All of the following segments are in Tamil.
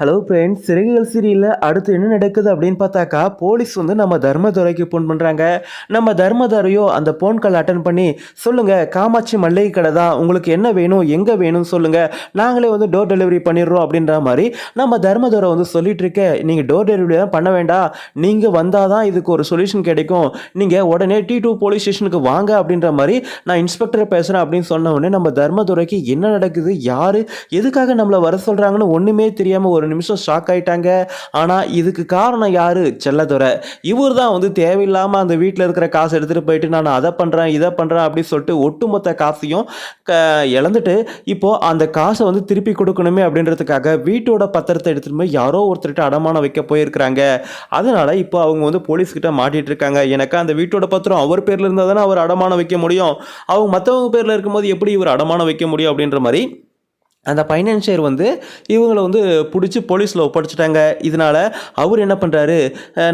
ஹலோ ஃப்ரெண்ட்ஸ், சிறகுகள் சீரியலில் அடுத்து என்ன நடக்குது அப்படின்னு பார்த்தாக்கா, போலீஸ் வந்து நம்ம தர்மதுரைக்கு ஃபோன் பண்ணுறாங்க. நம்ம தர்மதுரையோ அந்த ஃபோன் கால் அட்டன் பண்ணி, சொல்லுங்கள் காமாட்சி மளிகை கடை தான், உங்களுக்கு என்ன வேணும், எங்கே வேணும்னு சொல்லுங்கள், நாங்களே வந்து டோர் டெலிவரி பண்ணிடுறோம் அப்படின்ற மாதிரி நம்ம தர்மதுரை வந்து சொல்லிட்டு இருக்க. நீங்கள் டோர் டெலிவரி தான் பண்ண வேண்டாம், நீங்கள் வந்தால் தான் இதுக்கு ஒரு சொல்யூஷன் கிடைக்கும், நீங்கள் உடனே T2 போலீஸ் ஸ்டேஷனுக்கு வாங்க அப்படின்ற மாதிரி நான் இன்ஸ்பெக்டரை பேசுகிறேன் அப்படின்னு சொன்ன உடனே நம்ம தர்மதுரைக்கு என்ன நடக்குது, யார் எதுக்காக நம்மளை வர சொல்கிறாங்கன்னு ஒன்றுமே தெரியாமல் ஒரு நிமிஷம் ஷாக் ஆயிட்டாங்க. ஆனால் இதுக்கு காரணம் யாரு? செல்லதுரை. இவர் தான் வந்து தேவையில்லாமல் அந்த வீட்டில் இருக்கிற காசை எடுத்துகிட்டு போயிட்டு நான் அதை பண்ணுறேன் இதை பண்ணுறேன் அப்படின்னு சொல்லிட்டு ஒட்டுமொத்த காசையும் இழந்துட்டு இப்போது அந்த காசை வந்து திருப்பி கொடுக்கணுமே அப்படின்றதுக்காக வீட்டோட பத்திரத்தை எடுத்துகிட்டு போய் யாரோ ஒருத்தர்கிட்ட அடமானம் வைக்க போயிருக்கிறாங்க. அதனால் இப்போ அவங்க வந்து போலீஸ்கிட்ட மாட்டிகிட்டு இருக்காங்க. எனக்கு அந்த வீட்டோட பத்திரம் அவர் பேரில் இருந்தால் தானே அவர் அடமானம் வைக்க முடியும், அவங்க மற்றவங்க பேரில் இருக்கும்போது எப்படி இவர் அடமானம் வைக்க முடியும் அப்படின்ற மாதிரி அந்த ஃபைனான்சியர் வந்து இவங்களை வந்து பிடிச்சி போலீஸில் ஒப்படைச்சிட்டாங்க. இதனால் அவர் என்ன பண்ணுறாரு,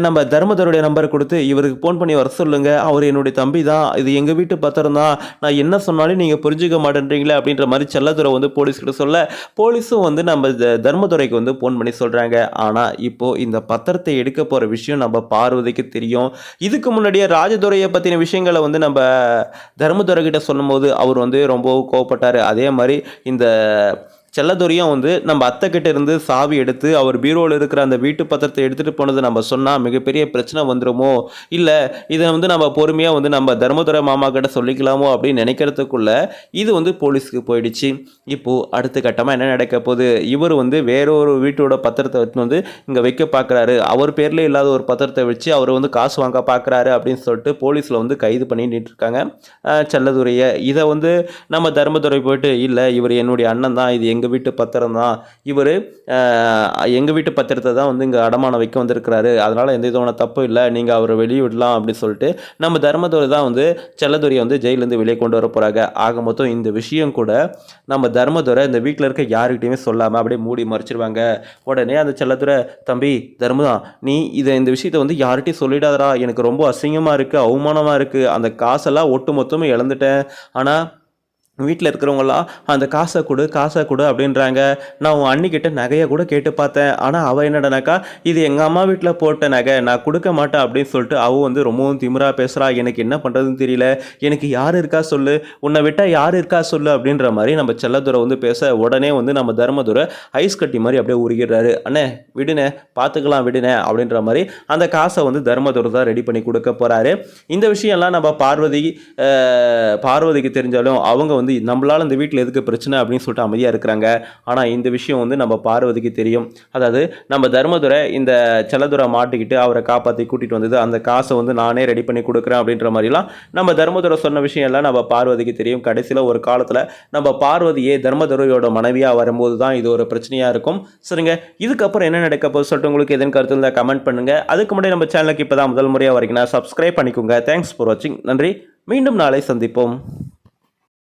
நம்ம தர்மதுரையுடைய நம்பரை கொடுத்து இவருக்கு ஃபோன் பண்ணி வர சொல்லுங்கள், அவர் என்னுடைய தம்பி தான், இது எங்கள் வீட்டு பத்திரம் தான், நான் என்ன சொன்னாலும் நீங்கள் புரிஞ்சுக்க மாட்டேன்றீங்களே அப்படின்ற மாதிரி செல்லதுரை வந்து போலீஸ்கிட்ட சொல்ல, போலீஸும் வந்து நம்ம தர்மதுரைக்கு வந்து ஃபோன் பண்ணி சொல்கிறாங்க. ஆனால் இப்போது இந்த பத்திரத்தை எடுக்க போகிற விஷயம் நம்ம பார்வதிக்கு தெரியும். இதுக்கு முன்னாடியே ராஜதுரையை பற்றின விஷயங்களை வந்து நம்ம தர்மதுரை கிட்ட சொல்லும்போது அவர் வந்து ரொம்ப கோவப்பட்டார். அதே மாதிரி இந்த செல்லதுரையும் வந்து நம்ம அத்தை கிட்ட இருந்து சாவி எடுத்து அவர் பீரோவில் இருக்கிற அந்த வீட்டு பத்திரத்தை எடுத்துகிட்டு போனது நம்ம சொன்னால் மிகப்பெரிய பிரச்சனை வந்துடுமோ, இல்லை இதை வந்து நம்ம பொறுமையாக வந்து நம்ம தர்மதுரை மாமா கிட்ட சொல்லிக்கலாமோ அப்படின்னு நினைக்கிறதுக்குள்ள இது வந்து போலீஸுக்கு போயிடுச்சு. இப்போது அடுத்த கட்டமாக என்ன நடக்க போகுது, இவர் வந்து வேறொரு வீட்டோட பத்திரத்தை வச்சு வந்து இங்கே வைக்க பார்க்குறாரு, அவர் பேரில் இல்லாத ஒரு பத்திரத்தை வச்சு அவர் வந்து காசு வாங்க பார்க்குறாரு அப்படின்னு சொல்லிட்டு போலீஸில் வந்து கைது பண்ணிட்டு இருக்காங்க செல்லதுரையை. இதை வந்து நம்ம தர்மதுரை போயிட்டு, இல்லை இவர் என்னுடைய அண்ணன் தான், இது எங்கள் வீட்டு பத்திரம் தான், இவர் எங்கள் வீட்டு பத்திரத்தை தான் வந்து இங்கே அடமானம் வைக்க வந்திருக்கிறாரு, அதனால் எந்த விதமான தப்பும் இல்லை, நீங்கள் அவரை வெளியே விடலாம் அப்படின்னு சொல்லிட்டு நம்ம தர்மதுரை தான் வந்து செல்லதுரையை வந்து ஜெயிலேருந்து வெளியே கொண்டு வர போகிறாங்க. ஆக மொத்தம் இந்த விஷயம் கூட நம்ம தர்மதுரை இந்த வீட்டில் இருக்க யாருக்கிட்டையுமே சொல்லாமல் அப்படியே மூடி மறைச்சிருவாங்க. உடனே அந்த செல்லதுரை, தம்பி தர்மதான், நீ இந்த விஷயத்தை வந்து யார்கிட்டையும் சொல்லிடாதடா, எனக்கு ரொம்ப அசிங்கமாக இருக்குது, அவமானமாக இருக்குது, அந்த காசெல்லாம் ஒட்டு மொத்தமும் இழந்துட்டேன், ஆனால் வீட்டில் இருக்கிறவங்களாம் அந்த காசை கொடு அப்படின்றாங்க. நான் உன் அண்ணிக்கிட்ட நகையை கூட கேட்டு பார்த்தேன், ஆனால் அவள் என்னடனாக்கா இது எங்கள் அம்மா வீட்டில் போட்ட நகை, நான் கொடுக்க மாட்டேன் அப்படின்னு சொல்லிட்டு அவள் வந்து ரொம்பவும் திமிராக பேசுகிறா. எனக்கு என்ன பண்ணுறதுன்னு தெரியல, எனக்கு யார் இருக்கா சொல்லு, உன்னை விட்டால் யார் இருக்கா சொல்லு அப்படின்ற மாதிரி நம்ம செல்லதுரை வந்து பேச, உடனே வந்து நம்ம தர்மதுரை ஐஸ் கட்டி மாதிரி அப்படியே உருகிடுறாரு. அண்ணே விடுனே, பார்த்துக்கலாம் விடுனே அப்படின்ற மாதிரி அந்த காசை வந்து தர்மதுரை தான் ரெடி பண்ணி கொடுக்க போகிறாரு. இந்த விஷயம்லாம் நம்ம பார்வதிக்கு தெரிஞ்சாலும் அவங்க வந்து நம்மளால் இந்த வீட்டில் எதுக்கு பிரச்சனை அப்படின்னு சொல்லிட்டு அமைதியாக இருக்கிறாங்க. ஆனால் இந்த விஷயம் வந்து நம்ம பார்வதிக்கு தெரியும். அதாவது நம்ம தர்மதுரை இந்த செல்லதுரை மாட்டிக்கிட்டு அவரை காப்பாற்றி கூட்டிகிட்டு வந்தது, அந்த காசை வந்து நானே ரெடி பண்ணி கொடுக்குறேன் அப்படின்ற மாதிரிலாம் நம்ம தர்மதுரை சொன்ன விஷயம் எல்லாம் நம்ம பார்வதிக்கு தெரியும். கடைசியில் ஒரு காலத்தில் நம்ம பார்வதியே தர்மதுரையோட மனைவியாக வரும்போது தான் இது ஒரு பிரச்சனையாக இருக்கும். சரிங்க, இதுக்கப்புறம் என்ன நடக்க போது சொல்லிட்டு உங்களுக்கு எதன் கருத்து இருந்தால் கமெண்ட் பண்ணுங்கள். அதுக்கு முன்னாடி நம்ம சேனலுக்கு இப்போ தான் முதல் முறையாக வரைக்கும் சப்ஸ்கிரைப் பண்ணிக்கோங்க. தேங்க்ஸ் ஃபார் வாட்சிங். நன்றி, மீண்டும் நாளை சந்திப்போம்.